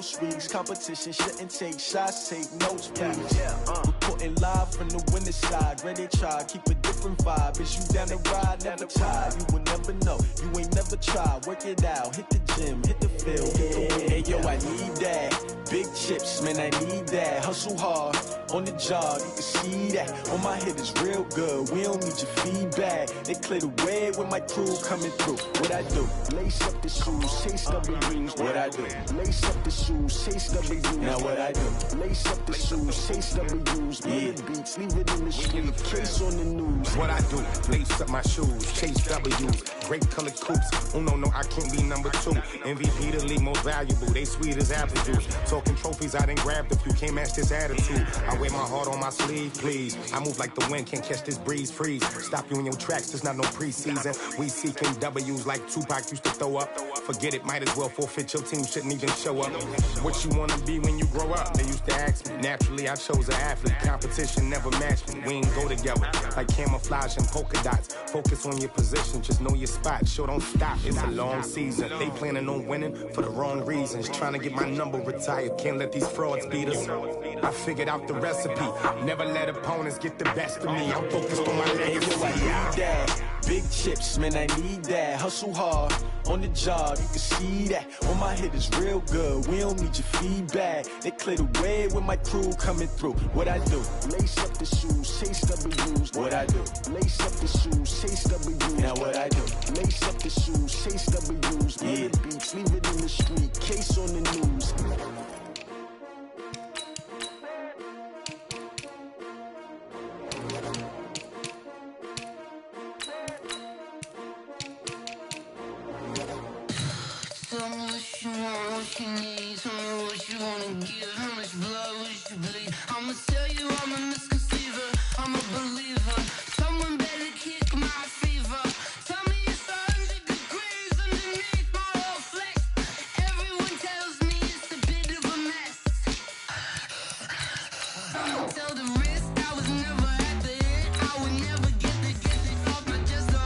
most weeks. Competition shouldn't take shots, take notes, please. Reporting live from the winning side. Ready to try, keep a different vibe. Is you down the ride? Never tired. You will never know. You ain't never tried. Work it out. Hit the gym, hit the field. Hey yo, I need that. Big chips, man, I need that. Hustle hard on the job, you can see that. On my head is real good. We don't need your feedback. They clear the way with my crew coming through. What I do? Lace up the shoes, chase W's. What I do? Lace up the shoes, chase W's. Now what I do? Lace up the shoes, chase W's. Bring the beats, leave it in the street. Case on the news. What I do? Lace up my shoes, chase W's. Great colored coupes. Oh no, I can't be number 2. MVP the league most valuable. They sweet as apple juice. Talking trophies, I done grabbed a few. Can't match this attitude. I wear my heart on my sleeve, please. I move like the wind, can't catch this breeze, freeze. Stop you in your tracks, there's not no preseason. We seeking W's like Tupac used to throw up. Forget it, might as well forfeit. Your team shouldn't even show up. What you wanna be when you grow up? They used to ask me. Naturally, I chose an athlete. Competition never matched me. We ain't go together like camouflage and polka dots. Focus on your position, just know your spot. Sure, don't stop. It's a long season. They planning on winning for the wrong reasons. Trying to get my number retired. Can't let these frauds beat us. I figured out the recipe. Never let opponents get the best of me. I'm focused on my legacy. I need that. Big chips, man, I need that. Hustle hard on the job, you can see that. On my head is real good. We don't need your feedback. They clear the way with my crew coming through. What I do? Lace up the shoes, chase W's. What I do? Lace up the shoes, chase W's. Now what I do? Lace up the shoes, chase W's. Bring the beats, leave it in the street. Case on the news. Tell me what you want, what you need. Tell me what you wanna give. How much blood would you bleed? I'ma tell you I'm a misconceiver. I'm a believer. Someone better kick my fever. Tell me it's 100 degrees underneath my whole flesh. Everyone tells me it's a bit of a mess. I'ma tell the risk I was never at the end. I would never get it off my chest. Oh,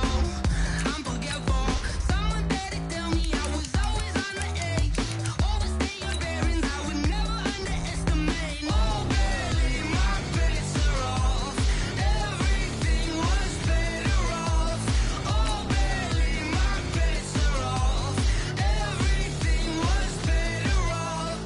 I'm forgetful. Someone better tell me I was always on the edge. Overstay your bearings, I would never underestimate. Oh, barely, my bets are off. Everything was better off. Oh, barely, my bets are off. Everything was better off.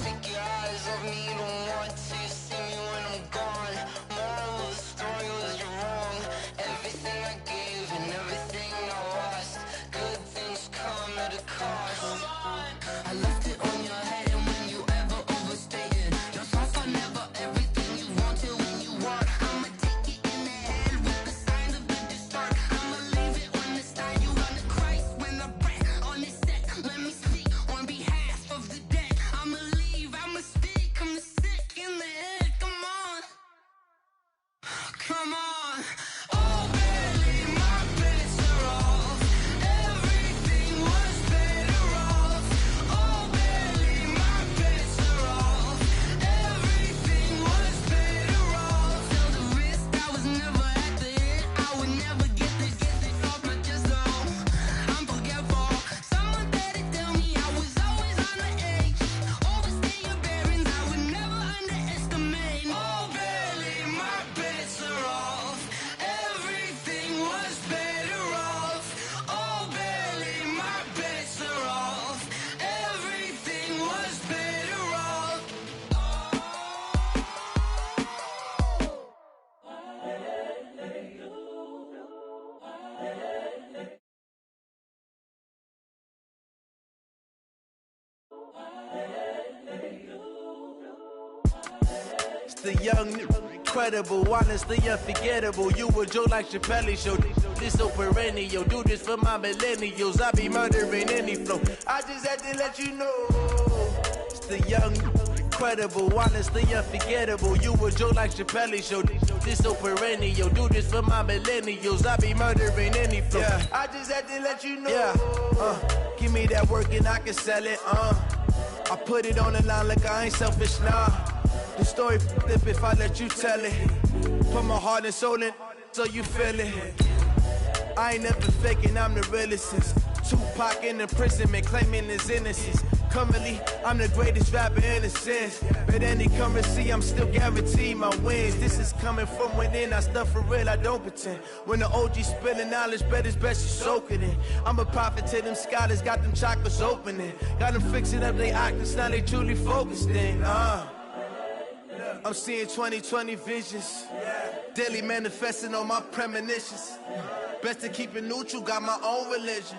Take your eyes off me, don't want to see me when I'm gone. Moral of the story was you're wrong. Everything I gave and everything I lost. Good things come at a cost. I left it on your head, and when you ever overstay it, your thoughts are never everything you want till when you want. I'ma take it in the head with the signs of the distort. I'ma leave it on the side. You gonna Christ when the breath on this set. Let me speak on behalf of the dead. I'ma leave, I'ma speak. I'm the sick in the head. Come on, come on. Oh, barely, my bets are off. Everything was better off. Oh, barely, my bets are off. Everything was better off. Tell the risk I was never at the end. I would never get it off my chest. Oh, I'm forgetful. Someone better tell me I was always on the edge. Overstay your bearings, I would never underestimate. Oh, barely, my bets are off. Everything was better off. Oh, barely, my bets are off. Everything was better off. It's the young, incredible, honestly unforgettable. You a Joe like Chappelle show. This so perennial. Do this for my millennials. I be murdering any flow. I just had to let you know. It's the young, incredible, honestly unforgettable. You a Joe like Chappelle show. This so perennial. Do this for my millennials. I be murdering any flow. Yeah. I just had to let you know. Yeah. Give me that work and I can sell it. I put it on the line like I ain't selfish, nah. The story flip if I let you tell it. Put my heart and soul in so you feel it. I ain't never faking, I'm the realest since Tupac in imprisonment, claiming his innocence. Currently, I'm the greatest rapper in a sense. But any currency, I'm still guaranteed my wins. This is coming from within, I stuff for real, I don't pretend. When the OG spilling knowledge, bet it's best you soak it in. I'm a prophet to them scholars, got them chakras opening. Got them fixing up they octaves, now they truly focused in. I'm seeing 2020 visions. Daily manifesting on my premonitions. Best to keep it neutral, got my own religion.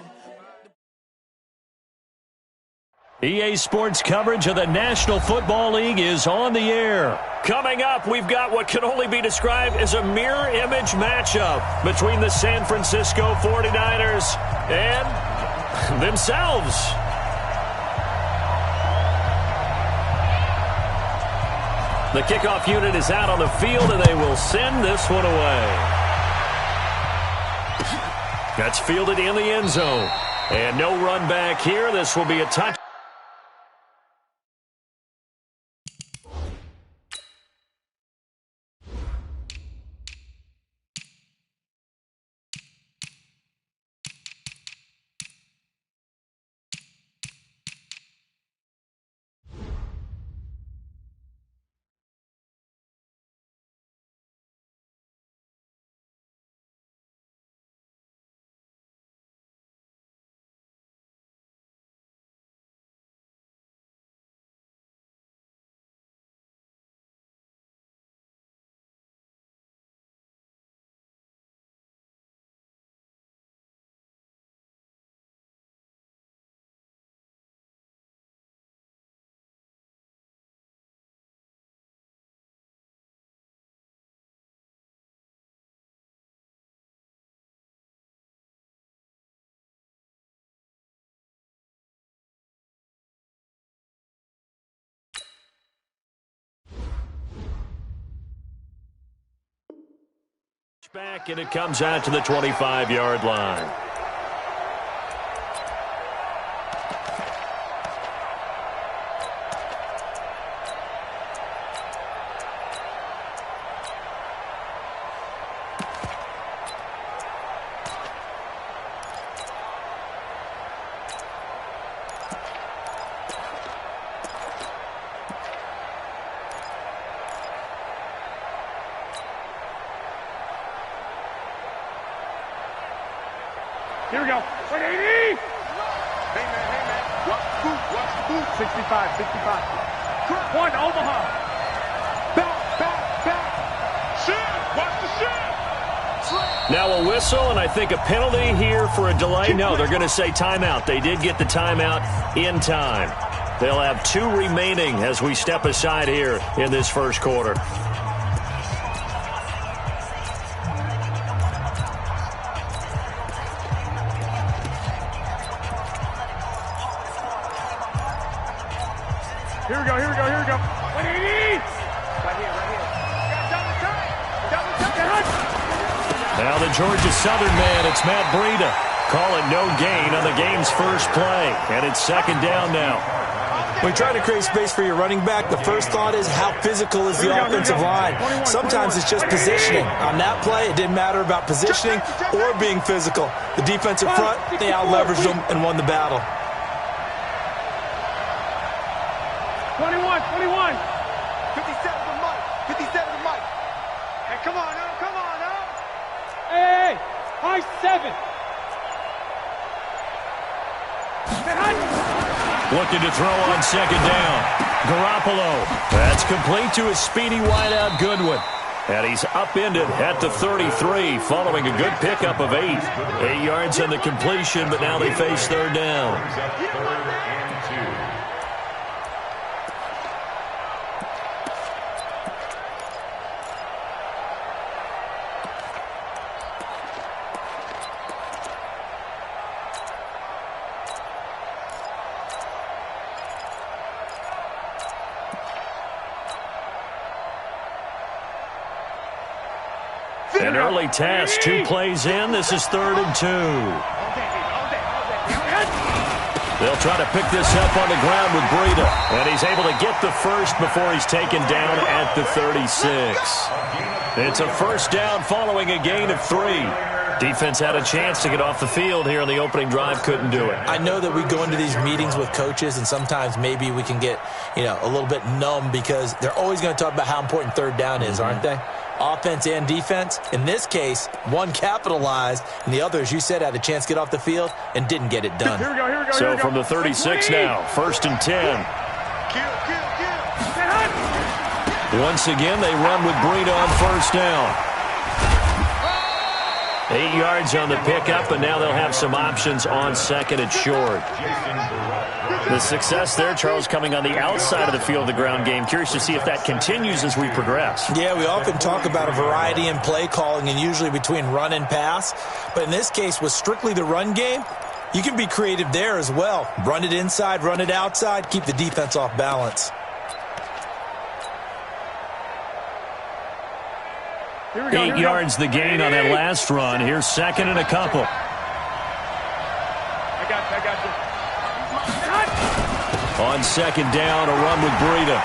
EA Sports coverage of the National Football League is on the air. Coming up, we've got what can only be described as a mirror image matchup between the San Francisco 49ers and themselves. The kickoff unit is out on the field, and they will send this one away. That's fielded in the end zone. And no run back here. This will be a touch. Back, and it comes out to the 25-yard line. Here we go. 180! Hey, man. Watch the boot. 65. One, Omaha. Back. Shit! Watch the shit! Now a whistle, and I think a penalty here for a delay. No, they're going to say timeout. They did get the timeout in time. They'll have 2 remaining as we step aside here in this first quarter. Here we go. 180! Right here. Double time. Now the Georgia Southern man, it's Matt Breida. Call it no gain on the game's first play. And it's second down now. When you try to create space for your running back, the first thought is how physical is the offensive line. Sometimes it's just positioning. On that play, it didn't matter about positioning or being physical. The defensive front, they out-leveraged them and won the battle. 21. 57 to Mike. Hey, come on now. Hey, high 7. Looking to throw on second down. Garoppolo. That's complete to his speedy wideout Goodwin. And he's upended at the 33 following a good pickup of 8. 8 yards on the completion, but now they face third down. An early task, 2 plays in. This is 3rd and 2. They'll try to pick this up on the ground with Breida. And he's able to get the first before he's taken down at the 36. It's a first down following a gain of 3. Defense had a chance to get off the field here in the opening drive, couldn't do it. I know that we go into these meetings with coaches, and sometimes maybe we can get, a little bit numb because they're always going to talk about how important third down is, aren't they? Offense and defense. In this case, one capitalized, and the other, as you said, had a chance to get off the field and didn't get it done. Here we go. So from the 36 now, 1st and 10. Once again, they run with Breida on 1st down. 8 yards on the pickup, and now they'll have some options on 2nd and short. The success there, Charles, coming on the outside of the field of the ground game. Curious to see if that continues as we progress. Yeah, we often talk about a variety in play calling and usually between run and pass. But in this case, with strictly the run game, you can be creative there as well. Run it inside, run it outside, keep the defense off balance. 8 yards the gain on that last run. Here's 2nd and a couple. I got you. On 2nd down, a run with Breida.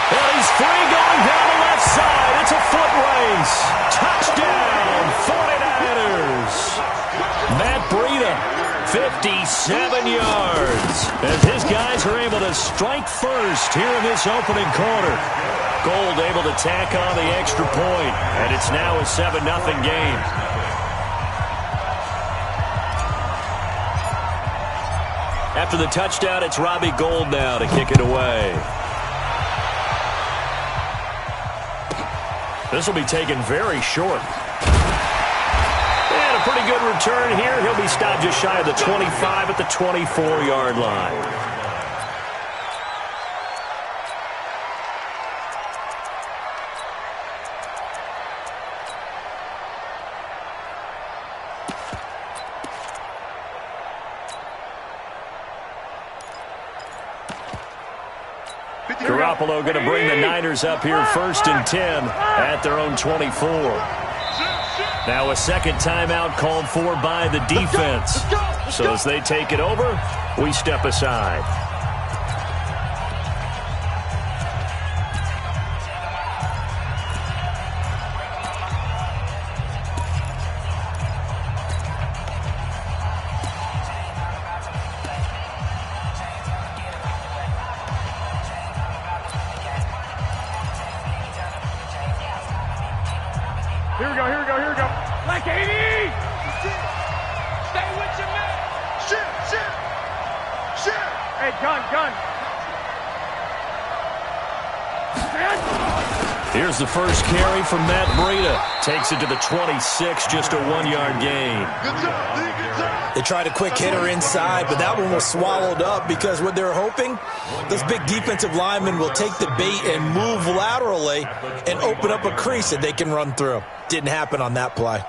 And he's free going down the left side. It's a foot race. Touchdown, 49ers. Matt Breida, 57 yards. As his guys are able to strike first here in this opening quarter. Gold able to tack on the extra point, and it's now a 7-0 game. After the touchdown, it's Robbie Gould now to kick it away. This will be taken very short. And a pretty good return here. He'll be stopped just shy of the 25 at the 24-yard line. Garoppolo going to bring the Niners up here 1st and 10 at their own 24. Now a second timeout called for by the defense. So as they take it over, we step aside. Here we go. Like 80! Stay with your man! Shoot! Hey, gun! Here's the first carry from Matt Breida. Takes it to the 26, just a 1-yard gain. They tried a quick hitter inside, but that one was swallowed up because what they're hoping, those big defensive linemen will take the bait and move laterally and open up a crease that they can run through. Didn't happen on that play.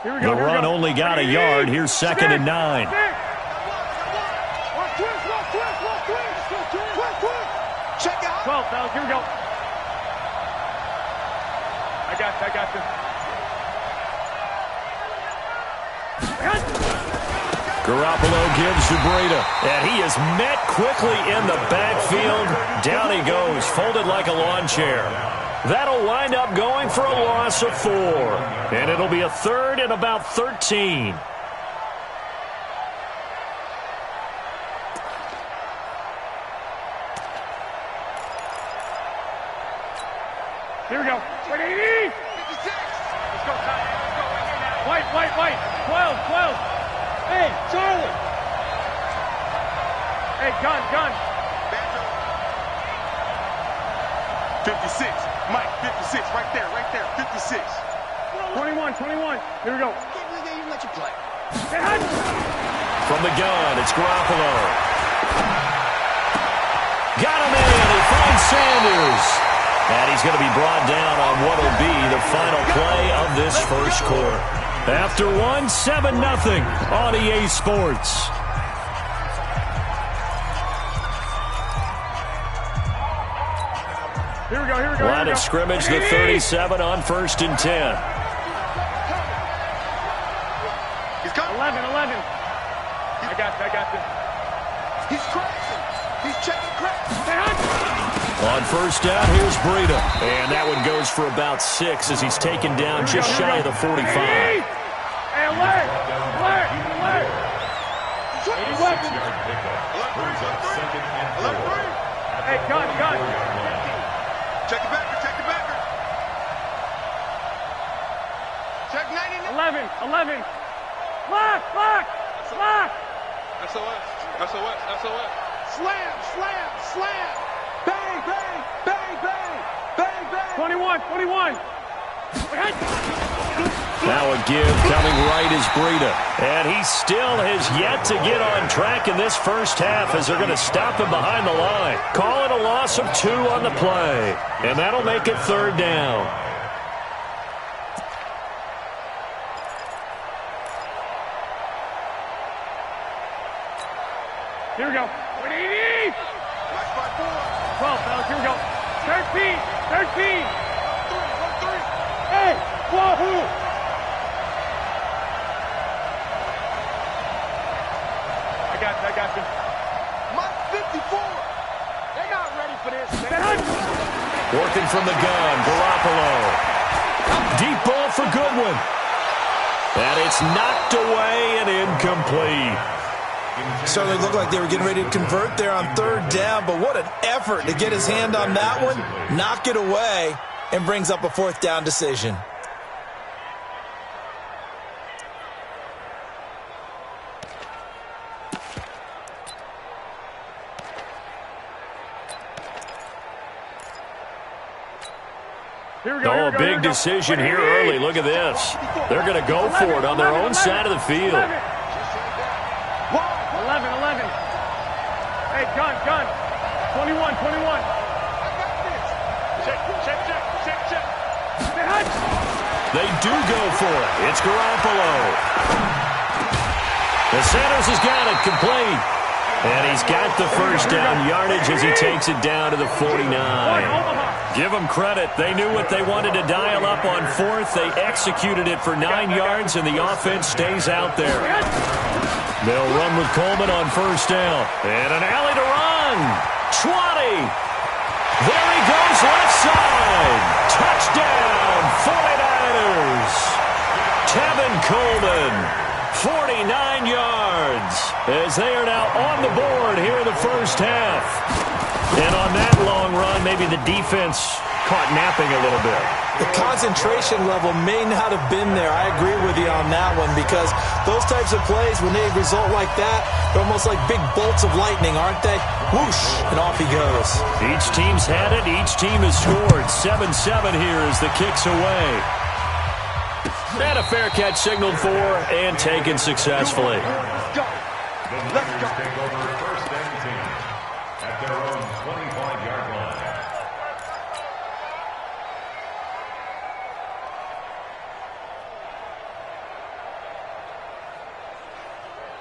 The run only got a yard. Here's 2nd and 9. Check out. 12, fellas. Here we go. I got this. Garoppolo gives to Breida, and he is met quickly in the backfield. Down he goes, folded like a lawn chair. That'll wind up going for a loss of 4, and it'll be a 3rd and about 13. Here we go. 180. 56. Let's go, Ty. Let's go right here now. White. 12. Hey, Charlie. Hey, gun. 56. Mike, 56. Right there. 56. 21. Here we go. Can't believe they even let you play. From the gun, it's Garoppolo. Got him in. He finds Sanders. And he's going to be brought down on what will be the final play of this first quarter. After 7-0 on EA Sports. Here we go. Line of scrimmage, the 37 on 1st and 10. got you. He's crashing. He's checking crash. On first down, here's Breida. And that one goes for about 6 as he's taken down just shy of the 45. Hey, alert! Alert! Alert! 86-yard pickup. Brings up second and 4. Hey, gun. Check the backer. Check the backer. Check 99. 11. Lock! SOS. Slam. Bang. 21. Now a give coming right is Breida. And he still has yet to get on track in this first half as they're going to stop him behind the line. Call it a loss of 2 on the play. And that'll make it third down. Here we go. 180. 12, fellas. Here we go. 13. Hey, wahoo! I got you. My 54. They're not ready for this. Working from the gun, Garoppolo. Deep ball for Goodwin. And it's knocked away and incomplete. Certainly looked like they were getting ready to convert there on third down, but what an effort to get his hand on that one, knock it away, and brings up a fourth down decision. Here we go. Oh, a big decision here early. Look at this. They're going to go for it on their own side of the field. 11. Hey, gun. 21. Check. They do go for it. It's Garoppolo. The Sanders has got it complete. And he's got the first down yardage as he takes it down to the 49. Give them credit. They knew what they wanted to dial up on fourth. They executed it for 9 yards, and the offense stays out there. They'll run with Coleman on first down. And an alley to run. 20. There he goes left side. Touchdown, 49ers. Tevin Coleman, 49 yards, as they are now on the board here in the first half. And on that long run, maybe the defense caught napping a little bit. The concentration level may not have been there. I agree with you on that one because those types of plays, when they result like that, they're almost like big bolts of lightning, aren't they? Whoosh, and off he goes. Each team's had it. Each team has scored. 7-7 here as the kick's away. And a fair catch signaled for and taken successfully. Let's go. Take over first and 10 at their own 25-yard line.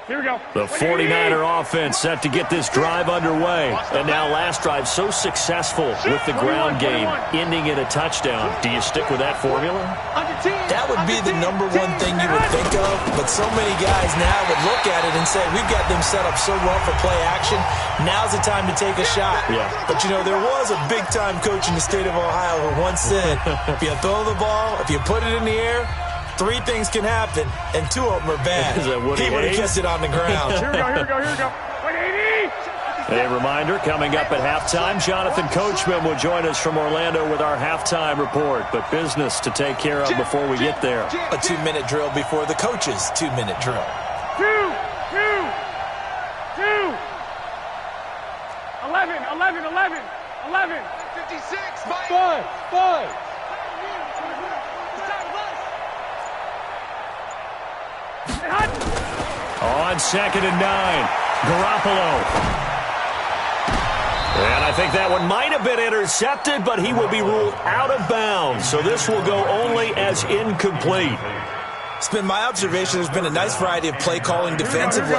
Here we go. The 49er offense set to get this drive underway. And now last drive so successful with the ground game, ending in a touchdown. Do you stick with that formula? That would be the number one thing you would think of, but so many guys now would look at it and say, we've got them set up so well for play action, now's the time to take a shot. Yeah. But, you know, there was a big-time coach in the state of Ohio who once said, if you throw the ball, if you put it in the air, 3 things can happen, and 2 of them are bad. Is that what he would have kept it on the ground. Here we go. 180. A reminder, coming up at halftime, Jonathan Coachman will join us from Orlando with our halftime report. But business to take care of before we get there. A 2-minute drill before the coach's 2-minute drill. 2. 11. 56. 5. On 2nd and 9, Garoppolo. And I think that one might have been intercepted, but he will be ruled out of bounds. So this will go only as incomplete. It's been my observation there's been a nice variety of play calling defensively.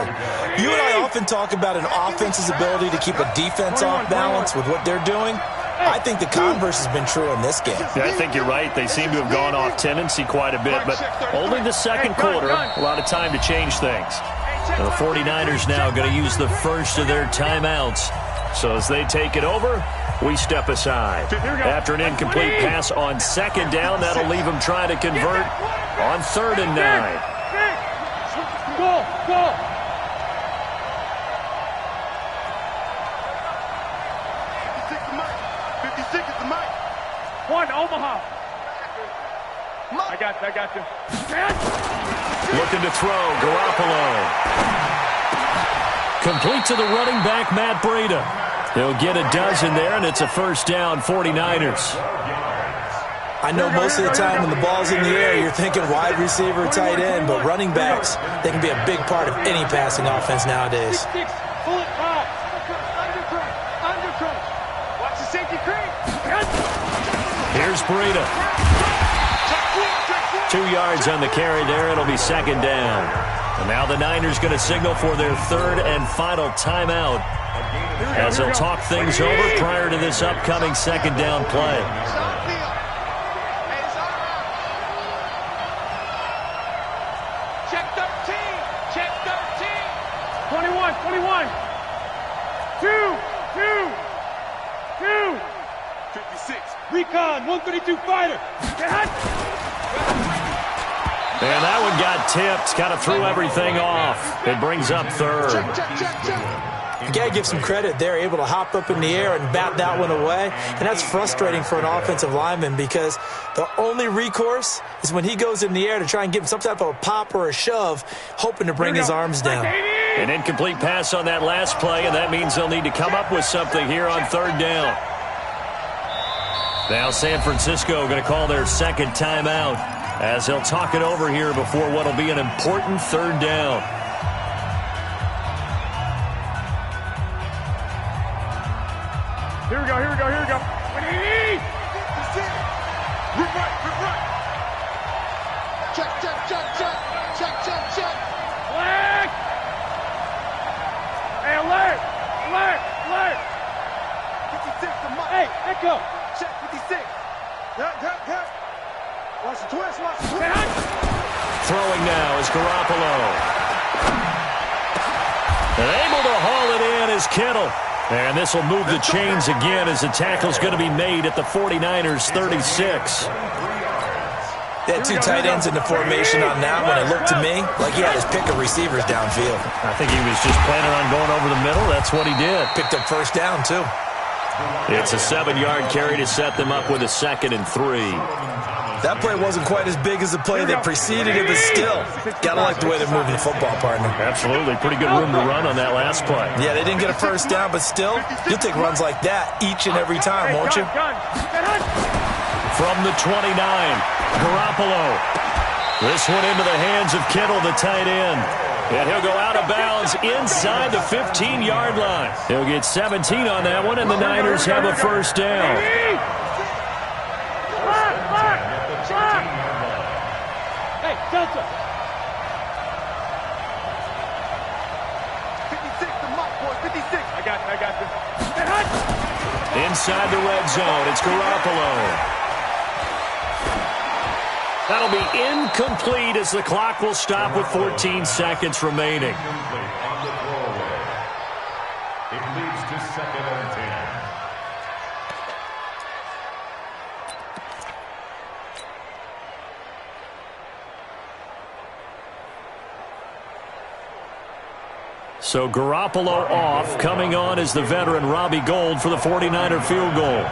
You and I often talk about an offense's ability to keep a defense off balance with what they're doing. I think the converse has been true in this game. Yeah, I think you're right. They seem to have gone off tendency quite a bit, but only the second quarter. A lot of time to change things. The 49ers now going to use the first of their timeouts. So as they take it over, we step aside. After an incomplete pass on second down, that'll leave them trying to convert on 3rd and 9. Go, go. 56 is the mic. One, Omaha. I got you. Looking to throw, Garoppolo. Complete to the running back, Matt Breida. He'll get a dozen there, and it's a first down, 49ers. I know most of the time when the ball's in the air, you're thinking wide receiver, tight end, but running backs, they can be a big part of any passing offense nowadays. Bullet five. Undercut. Watch the safety creep. Here's Breida. 2 yards on the carry there. It'll be second down. And now the Niners going to signal for their 3rd and final timeout as they'll talk things over prior to this upcoming second down play. Check 13. Check 13. 21. 2. 56. Recon, 132 fighter. And that one got tipped, kind of threw everything off. It brings up 3rd. You got to give some credit. They're able to hop up in the air and bat that one away. And that's frustrating for an offensive lineman because the only recourse is when he goes in the air to try and give him some type of a pop or a shove, hoping to bring his arms down. An incomplete pass on that last play, and that means they'll need to come up with something here on 3rd down. Now San Francisco going to call their second timeout as they'll talk it over here before what will be an important 3rd down. Here we go. Rip right. Check. Flag. Hey, alert. 56 to Mike. Hey, echo. Check 56. Watch the twist. Throwing now is Garoppolo. And able to haul it in is Kittle. And this will move the chains again as the tackle's going to be made at the 49ers 36. They had 2 tight ends in the formation on that one. It looked to me like he had his pick of receivers downfield. I think he was just planning on going over the middle. That's what he did. Picked up first down, too. It's a 7-yard carry to set them up with a 2nd and 3. That play wasn't quite as big as the play that preceded it, but still, gotta like the way they're moving the football, partner. Absolutely. Pretty good room to run on that last play. Yeah, they didn't get a first down, but still, you'll take runs like that each and every time, won't you? From the 29, Garoppolo. This one into the hands of Kittle, the tight end. And he'll go out of bounds inside the 15-yard line. He'll get 17 on that one, and the Niners have a first down. Hey, Delta. 56 to Mike, boy. 56. I got you. Inside the red zone, it's Garoppolo. That'll be incomplete as the clock will stop with 14 seconds remaining. It leads to 2nd and 10. So Garoppolo off. Coming on is the veteran Robbie Gould for the 49er field goal.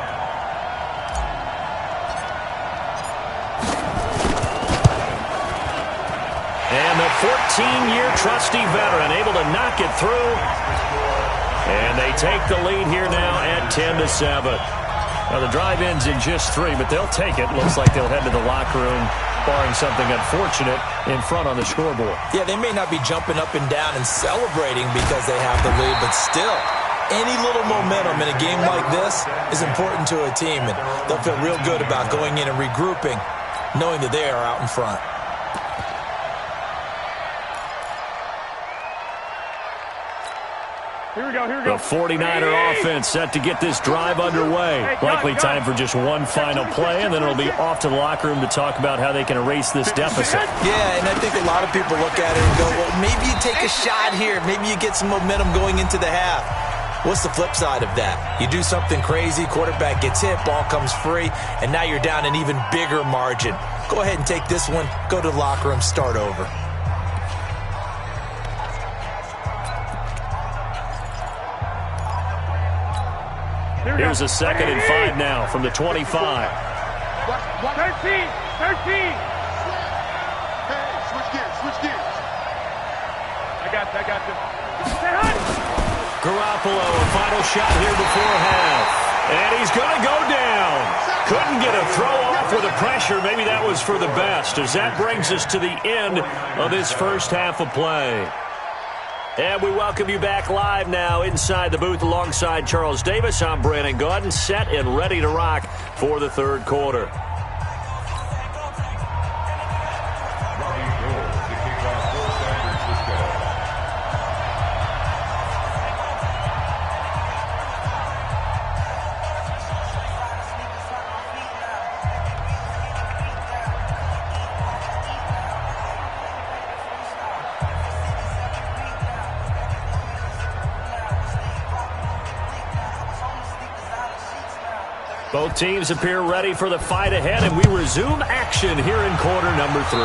And the 14-year trusty veteran able to knock it through. And they take the lead here now at 10-7. Now the drive ends in just 3, but they'll take it. Looks like they'll head to the locker room, barring something unfortunate, in front on the scoreboard. Yeah, they may not be jumping up and down and celebrating because they have the lead, but still, any little momentum in a game like this is important to a team, and they'll feel real good about going in and regrouping, knowing that they are out in front. Here we go, here we go. The 49er offense set to get this drive underway. Likely time for just one final play, and then it'll be off to the locker room to talk about how they can erase this deficit. Yeah, and I think a lot of people look at it and go, well, maybe you take a shot here. Maybe you get some momentum going into the half. What's the flip side of that? You do something crazy, quarterback gets hit, ball comes free, and now you're down an even bigger margin. Go ahead and take this one, go to the locker room, start over. Here's a 2nd and 5 now from the 25. 13. 13. Hey, switch gears. I got you. Garoppolo, a final shot here before half. And he's going to go down. Couldn't get a throw off with the pressure. Maybe that was for the best, as that brings us to the end of this first half of play. And we welcome you back live now inside the booth alongside Charles Davis. I'm Brandon Gaudin, set and ready to rock for the third quarter. Both teams appear ready for the fight ahead, and we resume action here in quarter number 3.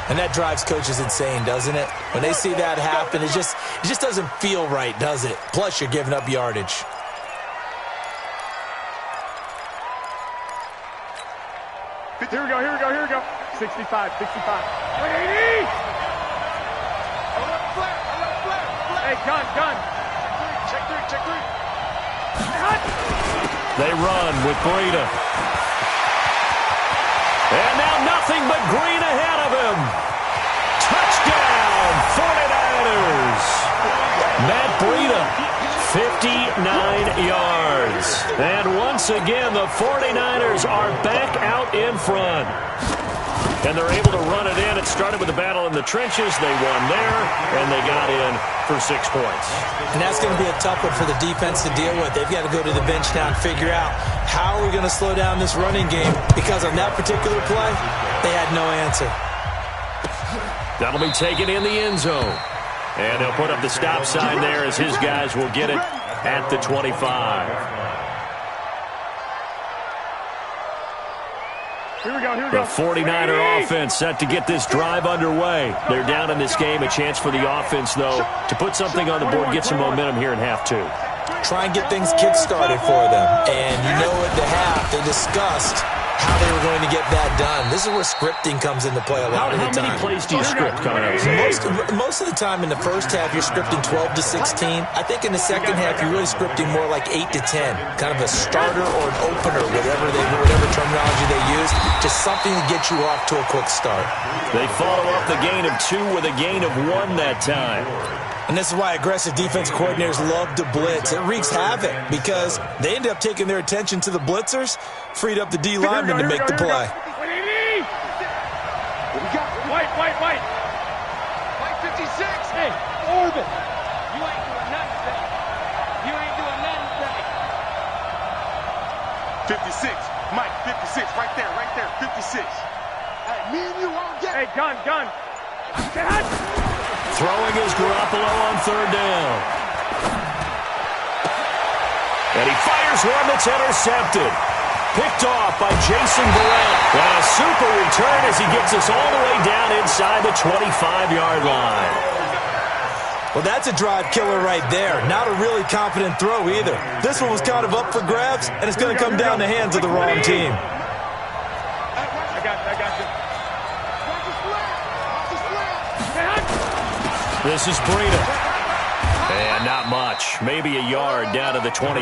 And that drives coaches insane, doesn't it? When they see that happen, it just doesn't feel right, does it? Plus, you're giving up yardage. Here we go. 65. 180. Hey, gun. Check three. They run with Breida. And now nothing but green ahead of him. Touchdown, 49ers. Matt Breida, 59 yards. And once again, the 49ers are back out in front. And they're able to run it in. It started with a battle in the trenches. They won there, and they got in for 6 points. And that's going to be a tough one for the defense to deal with. They've got to go to the bench now and figure out how are we going to slow down this running game, because on that particular play, they had no answer. That'll be taken in the end zone. And they'll put up the stop sign there as his guys will get it at the 25. Here we go. The 49er offense set to get this drive underway. They're down in this game. A chance for the offense, though, to put something on the board, get some momentum here in half 2. Try and get things kick-started for them. And you know at the half, they discussed how they were going to get that done. This is where scripting comes into play a lot of the time. How many plays do you script coming out? Most of the time in the first half, you're scripting 12 to 16. I think in the second half, you're really scripting more like 8 to 10. Kind of a starter or an opener, whatever terminology they use. Just something to get you off to a quick start. They follow up the gain of 2 with a gain of 1 that time. And this is why aggressive defense coordinators love to blitz. It wreaks havoc because they end up taking their attention to the blitzers, freed up the D lineman to make the play. White. White 56. Hey, Orbit. You ain't doing nothing today. 56. Mike, 56. Right there. 56. Hey, me and you all get. Hey, gun. Throwing is Garoppolo on 3rd down. And he fires one that's intercepted. Picked off by Jason Barrett. And a super return as he gets us all the way down inside the 25-yard line. Well, that's a drive killer right there. Not a really confident throw either. This one was kind of up for grabs, and it's going to come down the hands of the wrong team. I got you. This is Breida. And not much. Maybe a yard down to the 23.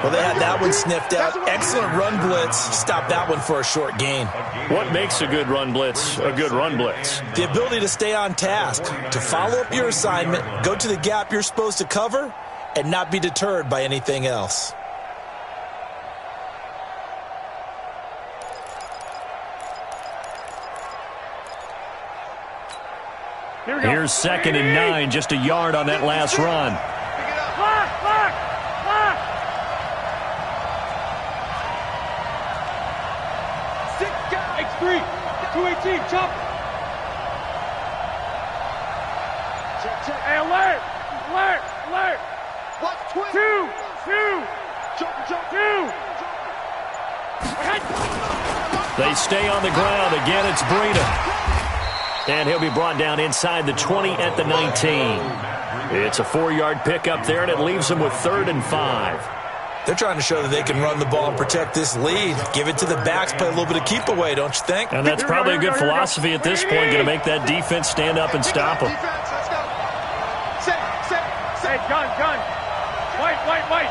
Well, they had that one sniffed out. Excellent run blitz. Stopped that one for a short gain. What makes a good run blitz a good run blitz? The ability to stay on task, to follow up your assignment, go to the gap you're supposed to cover, and not be deterred by anything else. Here's 2nd and 9, just a yard on that last run. Lock! X3, 218, jump! Check. Hey, alert! Watch twist. Two! Jump. They stay on the ground. Again, it's Breida. And he'll be brought down inside the 20 at the 19. It's a 4-yard pickup there, and it leaves them with 3rd and 5. They're trying to show that they can run the ball and protect this lead. Give it to the backs, play a little bit of keep away, don't you think? And that's probably a good philosophy at this point, going to make that defense stand up and stop them. Let's go. Set. Hey, gun! White!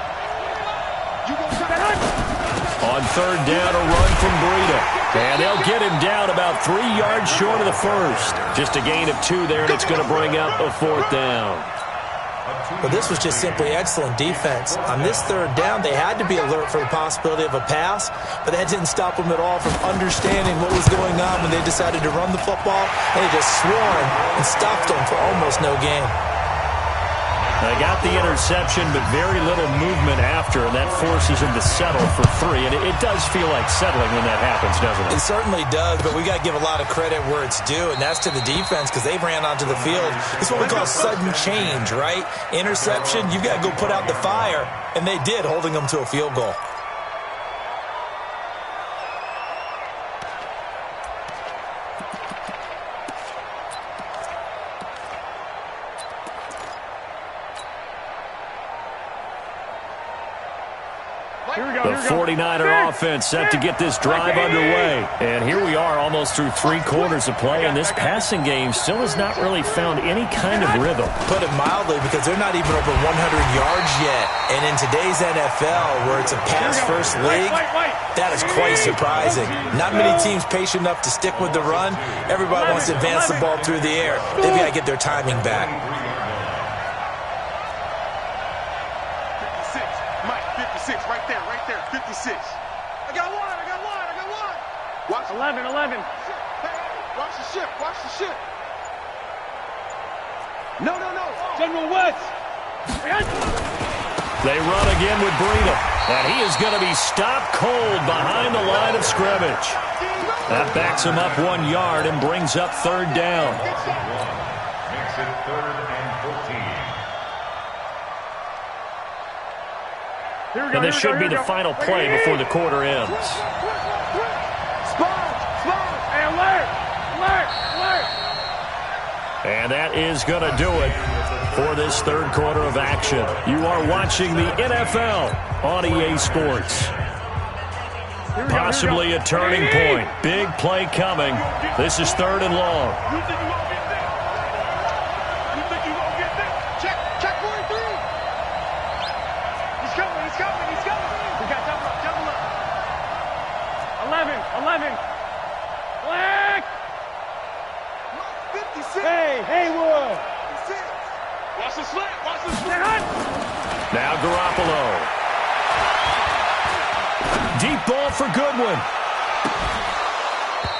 You go set. On 3rd down, a run from Breida. And they'll get him down about 3 yards short of the first. Just a gain of 2 there, and it's going to bring up a 4th down. But this was just simply excellent defense. On this 3rd down, they had to be alert for the possibility of a pass, but that didn't stop them at all from understanding what was going on when they decided to run the football. They just swarmed and stopped them for almost no gain. They got the interception, but very little movement after, and that forces them to settle for 3. And it does feel like settling when that happens, doesn't it? It certainly does, but we got to give a lot of credit where it's due, and that's to the defense because they ran onto the field. It's what we call sudden change, right? Interception, you got to go put out the fire, and they did, holding them to a field goal. The 49er offense set to get this drive underway. And here we are almost through 3 quarters of play, and this passing game still has not really found any kind of rhythm. Put it mildly, because they're not even over 100 yards yet. And in today's NFL, where it's a pass-first league, that is quite surprising. Not many teams patient enough to stick with the run. Everybody wants to advance the ball through the air. They've got to get their timing back. 56, right there, 56. I got one. Watch 11. Hey, watch the ship. No. General West! They run again with Breida, and he is going to be stopped cold behind the line of scrimmage. That backs him up 1 yard and brings up 3rd down. Makes it 3rd and 14. And this should be the final play before the quarter ends. Hey, alert! And that is going to do it for this 3rd quarter of action. You are watching the NFL on EA Sports. Possibly a turning point. Big play coming. This is 3rd and long. You think you won't get this? Check 43. He's coming. We got double up. 11. Black! 56. Hey, Haywood! 56. Watch the slant. Now Garoppolo. Deep ball for Goodwin.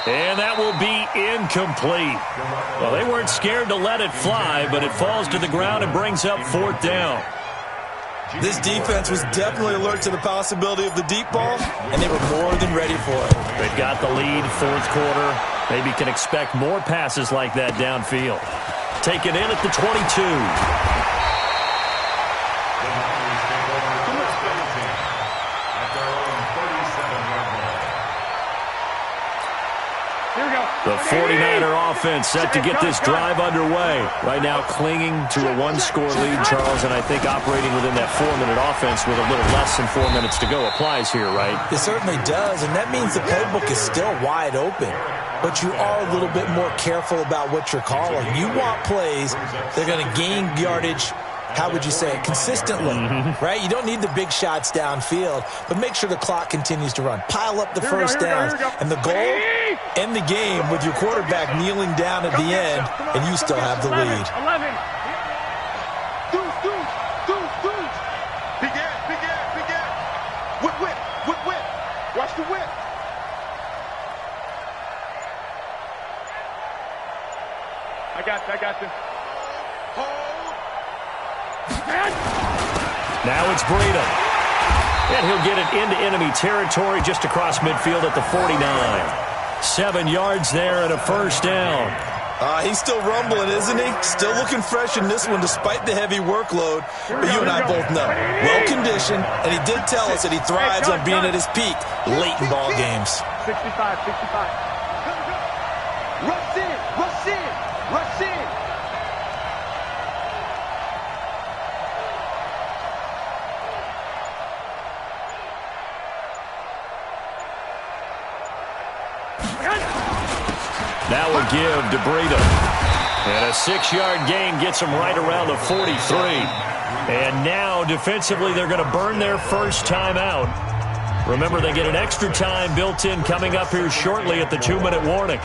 And that will be incomplete. Well, they weren't scared to let it fly, but it falls to the ground and brings up 4th down. This defense was definitely alert to the possibility of the deep ball, and they were more than ready for it. They've got the lead, 4th quarter. Maybe can expect more passes like that downfield. Taken in at the 22. The 49er offense set to get this drive underway. Right now clinging to a 1-score lead, Charles, and I think operating within that 4-minute offense with a little less than 4 minutes to go applies here, right? It certainly does, and that means the playbook is still wide open. But you are a little bit more careful about what you're calling. You want plays that are going to gain yardage, how would you say it, consistently, right? You don't need the big shots downfield, but make sure the clock continues to run. Pile up the first downs. And the goal, end the game with your quarterback kneeling down at the end, and you still have the lead. 11. Dudes. Big air. Whip. Watch the whip. got you. Now it's Breida. And he'll get it into enemy territory just across midfield at the 49. 7 yards there and a first down. He's still rumbling, isn't he? Still looking fresh in this one despite the heavy workload. But you and I both know, well-conditioned, and he did tell us that he thrives on being at his peak late in ball games. 65. Rush in. That will give to Breida. And a 6-yard gain gets him right around the 43. And now, defensively, they're going to burn their first timeout. Remember, they get an extra time built in coming up here shortly at the 2-minute warning.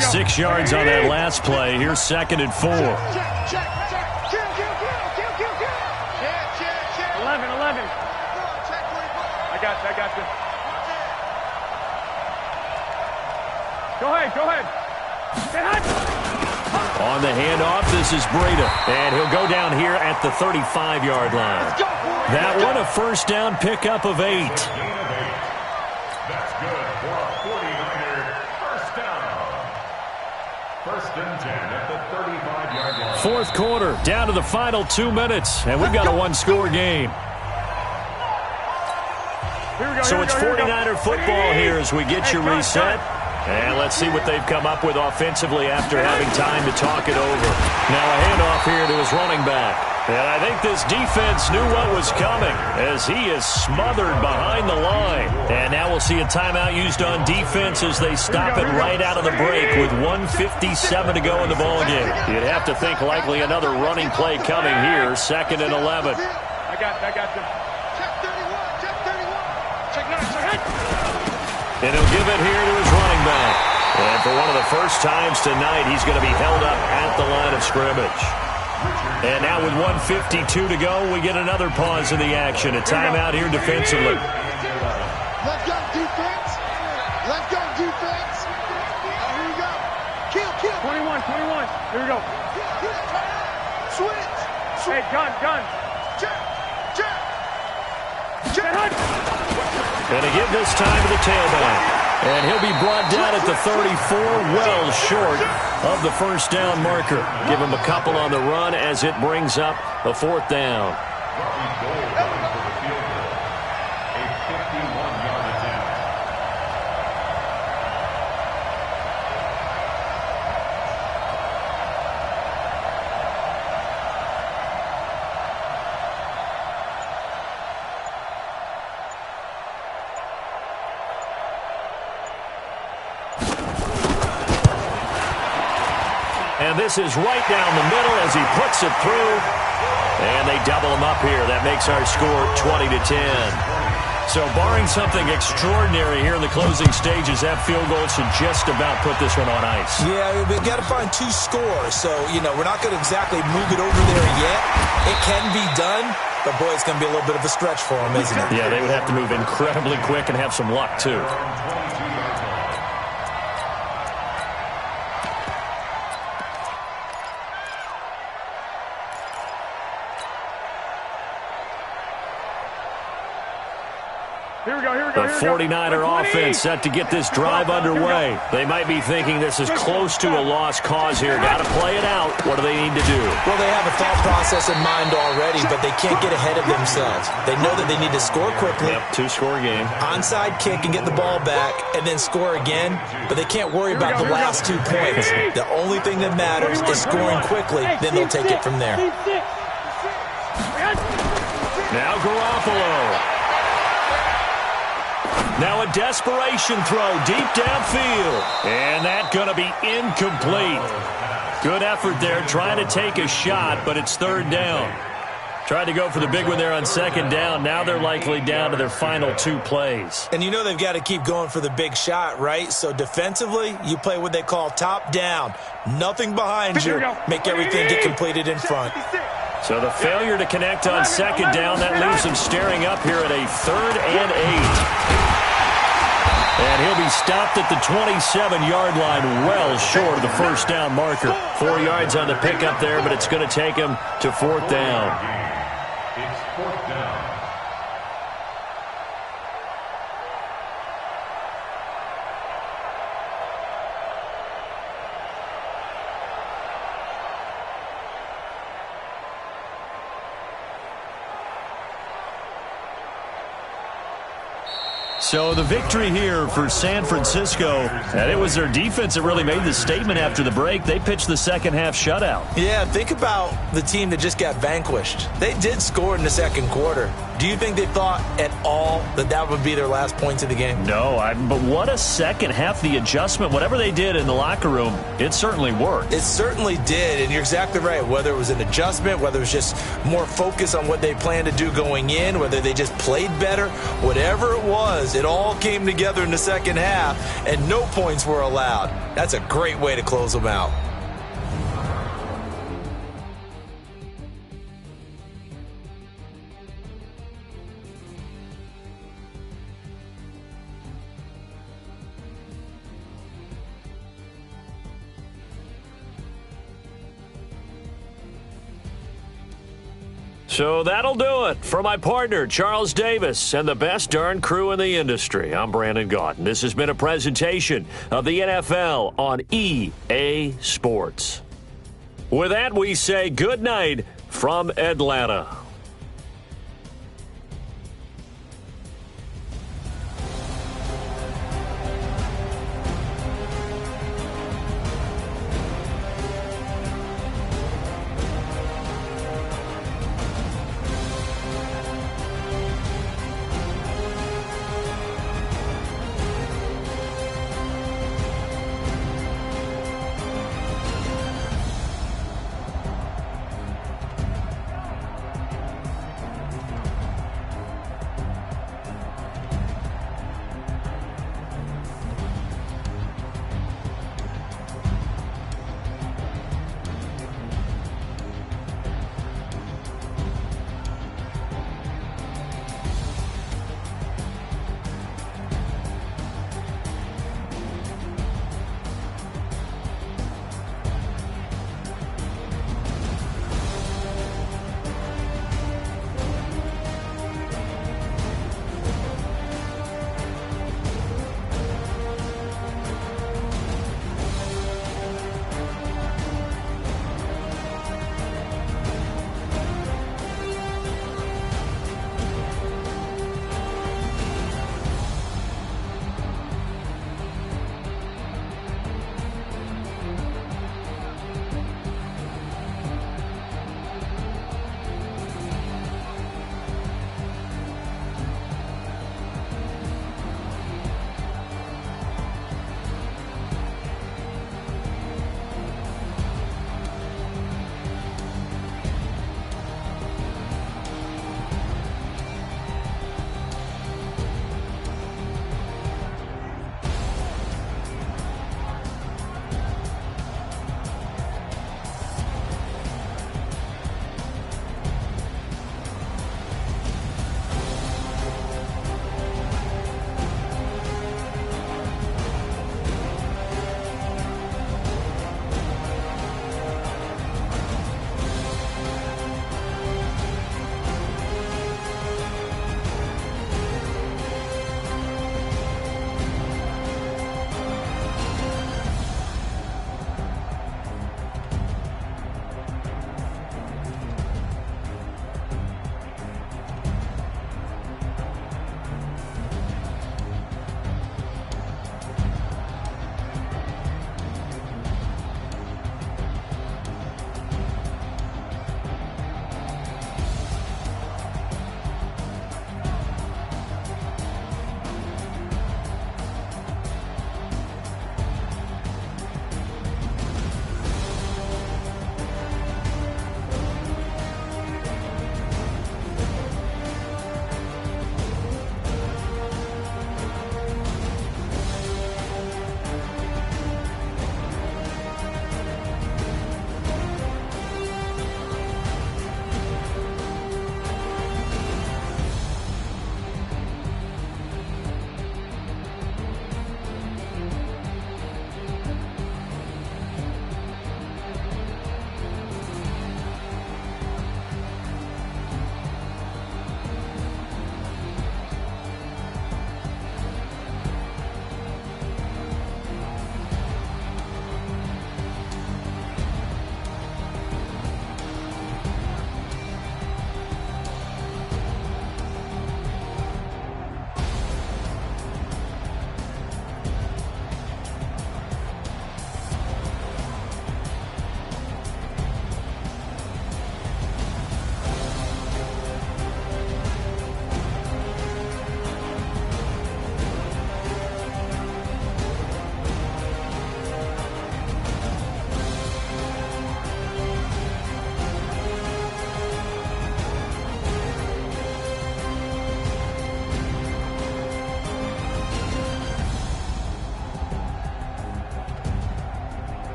6 yards on that last play. Here's 2nd and 4. 11. I got you. Go ahead. On the handoff, this is Breida. And he'll go down here at the 35-yard line. That one, a first down pickup of 8. That's good for a 49er first down. 1st and 10 at the 35-yard line. Fourth quarter, down to the final 2 minutes. And we've got a one-score game. So it's 49er football here as we get you reset. And let's see what they've come up with offensively after having time to talk it over. Now a handoff here to his running back. And I think this defense knew what was coming as he is smothered behind the line. And now we'll see a timeout used on defense as they stop it right out of the break with 1:57 to go in the ballgame. You'd have to think likely another running play coming here, 2nd and 11. I got you. And he'll give it here to his running back. And for one of the first times tonight, he's going to be held up at the line of scrimmage. And now with 1:52 to go, we get another pause in the action. A timeout here defensively. Let's go, defense. Here we go. Kill. 21. Here we go. Switch. Hey, gun. Check. And to give this time to the tailback. And he'll be brought down at the 34, well short of the first down marker. Give him a couple on the run as it brings up the 4th down. And this is right down the middle as he puts it through. And they double him up here. That makes our score 20-10. So barring something extraordinary here in the closing stages, that field goal should just about put this one on ice. Yeah, we've got to find 2 scores. So, we're not going to exactly move it over there yet. It can be done, but boy, it's going to be a little bit of a stretch for them, isn't it? Yeah, they would have to move incredibly quick and have some luck, too. The 49er offense set to get this drive underway. They might be thinking this is close to a lost cause here. Got to play it out. What do they need to do? Well, they have a thought process in mind already, but they can't get ahead of themselves. They know that they need to score quickly. Yep, 2-score game. Onside kick and get the ball back and then score again, but they can't worry about the last 2 points. The only thing that matters is scoring quickly, then they'll take it from there. Now Garoppolo. Now a desperation throw deep downfield. And that's going to be incomplete. Good effort there trying to take a shot, but it's 3rd down. Tried to go for the big one there on 2nd down. Now they're likely down to their final 2 plays. And they've got to keep going for the big shot, right? So defensively, you play what they call top down. Nothing behind you. Make everything get completed in front. So the failure to connect on 2nd down, that leaves them staring up here at a 3rd and 8. And he'll be stopped at the 27-yard line, well short of the first down marker. 4 yards on the pickup there, but it's going to take him to 4th down. It's 4th down. So the victory here for San Francisco, and it was their defense that really made the statement after the break. They pitched the second half shutout. Yeah, think about the team that just got vanquished. They did score in the second quarter. Do you think they thought at all that that would be their last points of the game? No, but what a second half. The adjustment, whatever they did in the locker room, it certainly worked. It certainly did, and you're exactly right. Whether it was an adjustment, whether it was just more focus on what they planned to do going in, whether they just played better, whatever it was, it all came together in the second half, and no points were allowed. That's a great way to close them out. So that'll do it for my partner, Charles Davis, and the best darn crew in the industry. I'm Brandon Gaudin. This has been a presentation of the NFL on EA Sports. With that, we say good night from Atlanta.